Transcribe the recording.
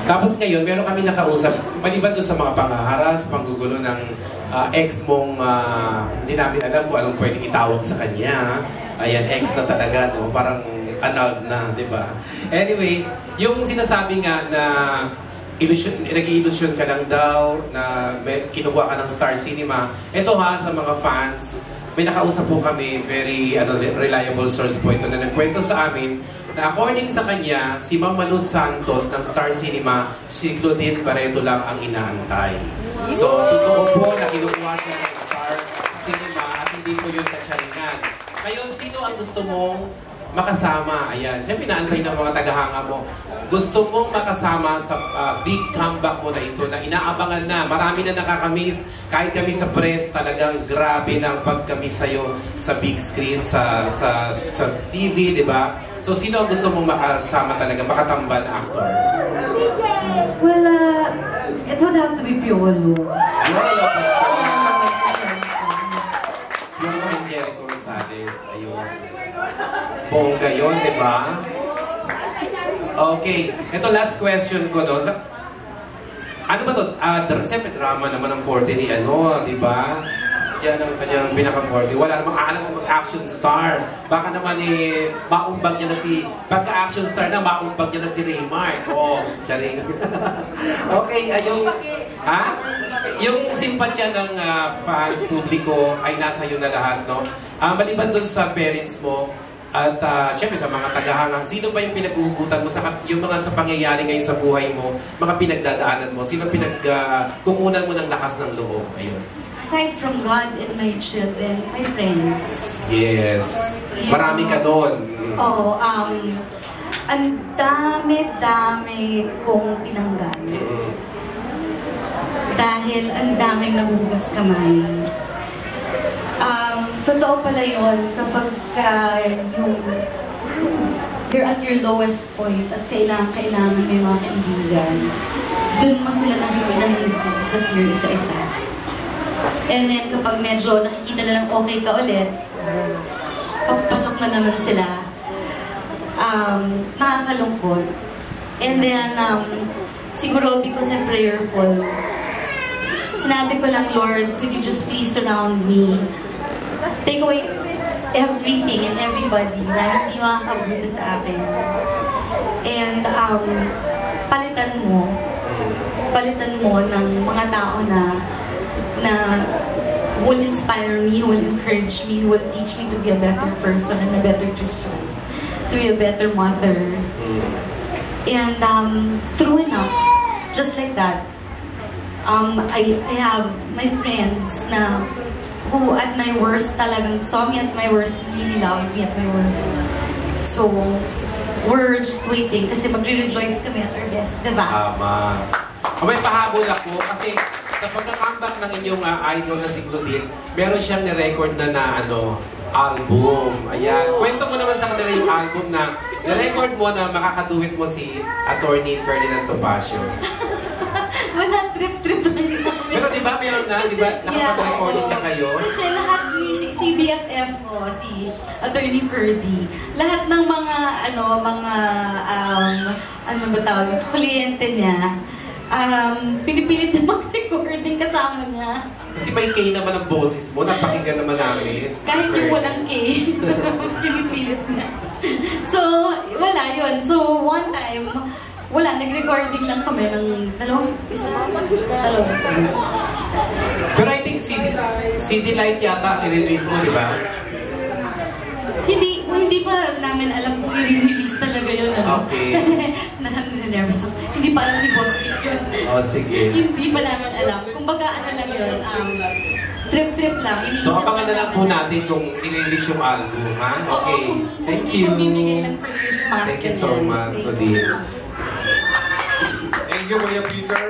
Tapos ngayon, meron kami nakausap, maliban doon sa mga pangaharas, panggugulo ng ex mong hindi namin alam kung anong pwedeng itawag sa kanya. Ayan, ex na talaga, no? Parang annulled na, di ba? Anyways, yung sinasabi nga na nag-i-illusion ka lang daw, na kinuha ka ng Star Cinema, ito ha, sa mga fans, may nakausap po kami, very reliable source po ito, na nagkwento sa amin, na according sa kanya, si Ma'am Manu Santos ng Star Cinema, si Claudine Barreto lang ang inaantay. So, totoo po na kinukuha siya ng Star Cinema at hindi po yun katsaringan. Ngayon, sino ang gusto mong makasama? Ayan, siyempre inaantay ng mga tagahanga mo. Gusto mong makasama sa big comeback mo na ito na inaabangan na. Marami na nakakamiss. Kahit kami sa press, talagang grabe ng pagkamiss sa'yo sa big screen, sa TV, di ba? So, sino ang gusto mong makasama talaga, makatambal na actor? Well, it would have to be Piolo. Piolo, Piolo and Jericho Rosales. Ayun. Bongga yun, di ba? Okay. Ito last question ko, no? Ano ba ito? Siyempre drama naman ang forte ni di ba? Yan ang kanyang pinaka-forte. Wala namang alam kung mag-action star. Baka naman maumbag niya na pagka-action star na, maumbag niya na si Raymar. Charing. Okay, yung simpatsya ng fans, publiko, ay nasa iyo na lahat, no? Maliban dun sa parents mo, at syempre sa mga tagahangang, sino ba yung pinag-uugutan mo yung mga sa pangyayari ngayon sa buhay mo, mga pinagdadaanan mo, sino kukunan mo ng lakas ng loob? Ayun. Aside from God and my children, my friends. Yes. Marami ka doon. Oo. Ang dami-dami kong tinanggal. Dahil ang daming nagugas kamay. Totoo pala yun kapag you're at your lowest point at kailangan may mga kaibigan, dun mo sila nakikita ng disappear isa-isa. And then kapag medyo nakikita na lang okay ka ulit, pagpasok na naman sila, nakakalungkot. And then, siguro because I'm prayerful, sinabi ko lang, Lord, could you just please surround me? Take away everything and everybody na hindi makakabuti sa akin. And palitan mo ng mga tao na will inspire me, will encourage me, will teach me to be a better person and a better Christian, to be a better mother. And true enough, just like that, I have my friends na who at my worst talagang saw me at my worst, really loved me at my worst. So, we're just waiting kasi magre-rejoice kami at our guest, diba? Tama. May pahabol ako kasi sa pagka-comeback ng inyong idol na si Claudine, meron siyang ni-record na album. Ayan. Kwento mo naman sa kanila yung album na ni-record mo na makakaduwit mo si Attorney Ferdinand Topacio. Wala, trip-trip lang yun namin. Pero di ba meron na? Di ba nakapag-recording na kayo? Kasi lahat ni si BFF ko, si Attorney Ferdy, lahat ng mga, ano ba tawag, kliyente niya, pinipilit na mag-recording kasama niya. Kasi may K naman ang boses mo, napakinggan naman namin. Kahit yung walang K, pinipilit niya. So, wala yun. So, one time, wala, nag-recording lang kami ng dalawang. Pero I think CD Light yata i-release mo, di ba? Hindi pa namin alam kung i-release talaga yun. Okay. Kasi nervous. Hindi pa alam ni Boss Vic yun. Sige. Hindi pa namin alam. Kumbaga lang yun, trip-trip lang. So, abangan na lang po natin kung i-release yung album, ha? Okay. Thank you. Pamimigay lang for Christmas. Thank you so much, Claudine. Thank you, Kuya Peter.